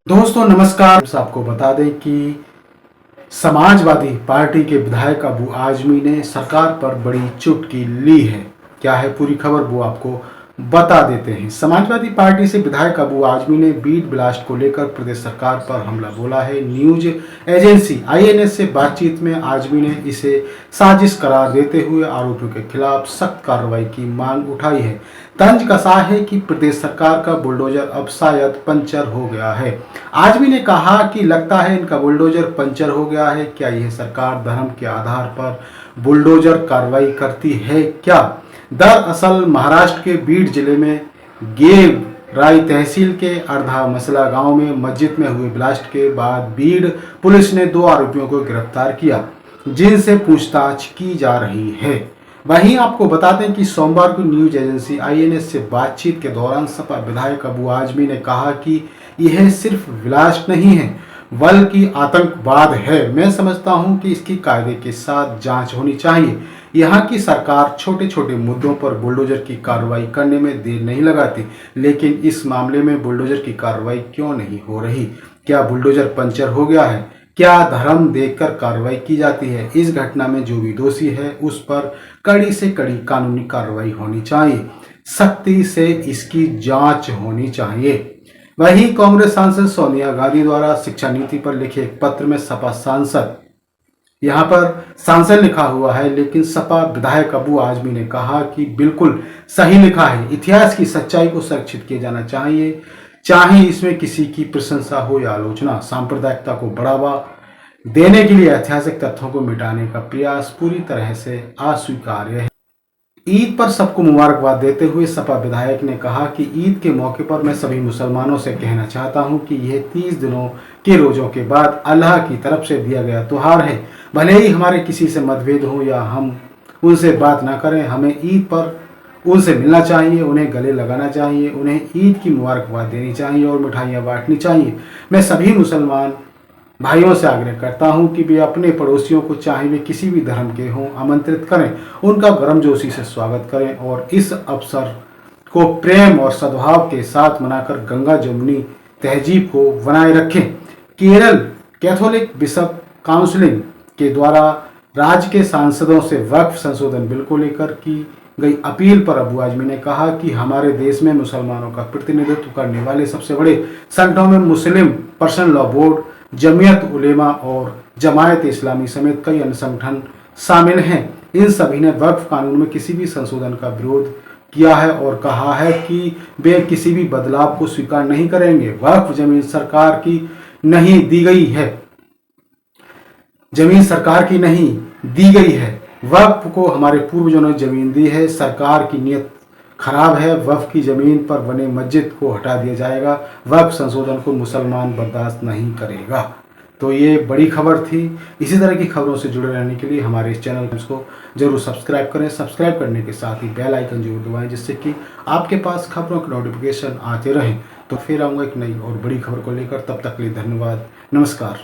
दोस्तों नमस्कार। आपको बता दें कि समाजवादी पार्टी के विधायक अबू आजमी ने सरकार पर बड़ी चुटकी ली है। क्या है पूरी खबर वो आपको बता देते हैं। समाजवादी पार्टी से विधायक अबू आजमी ने बीट ब्लास्ट को लेकर प्रदेश सरकार पर हमला बोला है। न्यूज एजेंसी आईएनएस से बातचीत में आजमी ने इसे साजिश करार देते हुए आरोपियों के खिलाफ सख्त कार्रवाई की मांग उठाई है। तंज कसा है कि प्रदेश सरकार का बुलडोजर अब शायद पंचर हो गया है। आजमी ने कहा कि लगता है इनका बुलडोजर पंचर हो गया है। क्या यह सरकार धर्म के आधार पर बुलडोजर कार्रवाई करती है क्या? दरअसल महाराष्ट्र के बीड जिले में गेव राय तहसील के अर्धा मसला गांव में मस्जिद में हुए ब्लास्ट के बाद बीड पुलिस ने 2 आरोपियों को गिरफ्तार किया, जिनसे पूछताछ की जा रही है। वहीं आपको बता दें कि सोमवार को न्यूज एजेंसी आईएनएस से बातचीत के दौरान सपा विधायक अबू आजमी ने कहा कि यह सिर्फ ब्लास्ट नहीं है बल्कि आतंकवाद है। मैं समझता हूं कि इसकी कायदे के साथ जांच होनी चाहिए। यहाँ की सरकार छोटे छोटे मुद्दों पर बुलडोजर की कार्रवाई करने में देर नहीं लगाती, लेकिन इस मामले में बुलडोजर की कार्रवाई क्यों नहीं हो रही? क्या बुलडोजर पंचर हो गया है? क्या धर्म देखकर कार्रवाई की जाती है? इस घटना में जो भी दोषी है उस पर कड़ी से कड़ी कानूनी कार्रवाई होनी चाहिए। सख्ती से इसकी जांच होनी चाहिए। वहीं कांग्रेस सांसद सोनिया गांधी द्वारा शिक्षा नीति पर लिखे एक पत्र में सपा सांसद, यहाँ पर सांसद लिखा हुआ है लेकिन सपा विधायक अबू आजमी ने कहा कि बिल्कुल सही लिखा है। इतिहास की सच्चाई को संरक्षित किया जाना चाहिए, चाहे इसमें किसी की प्रशंसा हो या आलोचना। सांप्रदायिकता को बढ़ावा देने के लिए ऐतिहासिक तथ्यों को मिटाने का प्रयास पूरी तरह से अस्वीकार्य है। ईद पर सबको मुबारकबाद देते हुए सपा विधायक ने कहा कि ईद के मौके पर मैं सभी मुसलमानों से कहना चाहता हूं कि यह 30 दिनों के रोजों के बाद अल्लाह की तरफ से दिया गया त्योहार है। भले ही हमारे किसी से मतभेद हो या हम उनसे बात ना करें, हमें ईद पर उनसे मिलना चाहिए, उन्हें गले लगाना चाहिए, उन्हें ईद की मुबारकबाद देनी चाहिए और मिठाइयाँ बांटनी चाहिए। मैं सभी मुसलमान भाइयों से आग्रह करता हूं कि वे अपने पड़ोसियों को, चाहे वे किसी भी धर्म के हों, आमंत्रित करें, उनका गर्मजोशी से स्वागत करें और इस अवसर को प्रेम और सद्भाव के साथ मनाकर गंगा जमुनी तहजीब को बनाए रखें। केरल कैथोलिक बिशप काउंसिल के द्वारा राज्य के सांसदों से वक्फ संशोधन बिल को लेकर की गई अपील पर अबू आजमी ने कहा कि हमारे देश में मुसलमानों का प्रतिनिधित्व करने वाले सबसे बड़े संगठनों में मुस्लिम personal law board, Jamiat Ulema और जमायत इस्लामी समेत कई अन्य संगठन शामिल हैं। इन सभी ने वक्फ कानून में किसी भी संशोधन का विरोध किया है और कहा है कि वे किसी भी बदलाव को स्वीकार नहीं करेंगे। वक्फ जमीन सरकार की नहीं दी गई है, जमीन सरकार की नहीं दी गई है। वक्फ को हमारे पूर्वजों ने जमीन दी है। सरकार की नीयत खराब है। वक्फ की जमीन पर बने मस्जिद को हटा दिया जाएगा। वक्फ संशोधन को मुसलमान बर्दाश्त नहीं करेगा। तो ये बड़ी खबर थी। इसी तरह की खबरों से जुड़े रहने के लिए हमारे इस चैनल को जरूर सब्सक्राइब करें। सब्सक्राइब करने के साथ ही बेल आइकन जरूर दबाएं, जिससे कि आपके पास खबरों के नोटिफिकेशन आते रहें। तो फिर आऊँगा एक नई और बड़ी खबर को लेकर। तब तक के लिए धन्यवाद। नमस्कार।